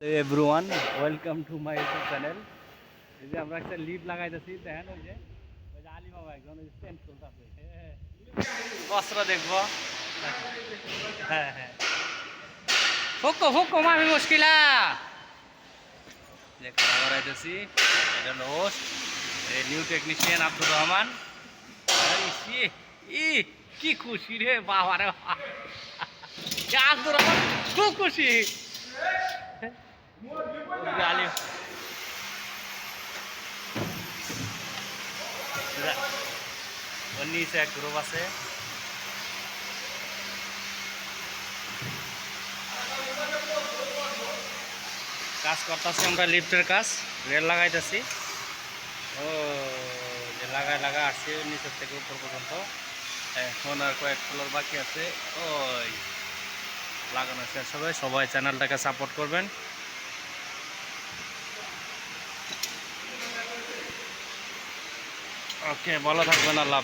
Everyone welcome to my YouTube channel. এই যে আমরা একটা লিভ লাগাইতেছি, দেখেন ওই যে আলী মামা একজন ওই চেঞ্জ করতেছে, অস্ত্র দেখবো। হ্যাঁ হ্যাঁ, ফুকো ফুকো মামি মুশকিলা যে খারাপ বাড়াইতেছি। এটা হলো হোস্ট, এই নিউ টেকনিশিয়ান আব্দুর রহমান। ই ই, কি খুশি রে বাবা রে বাবা। আব্দুর রহমান খুব খুশি। আলী ওর নিচে এক গ্রুপ আছে। কাজ করতেছি আমরা, লিফটের কাজ, রেল লাগাইতেছি। ও যে লাগায় আসছে নিচের থেকে উপর পর্যন্ত। এখন আর কয়েক ফ্লোর বাকি আছে। ওই লাগানো শেষ হবে। সবাই চ্যানেলটাকে সাপোর্ট করবেন। ওকে, ভালো থাকবেন, আল্লাহ।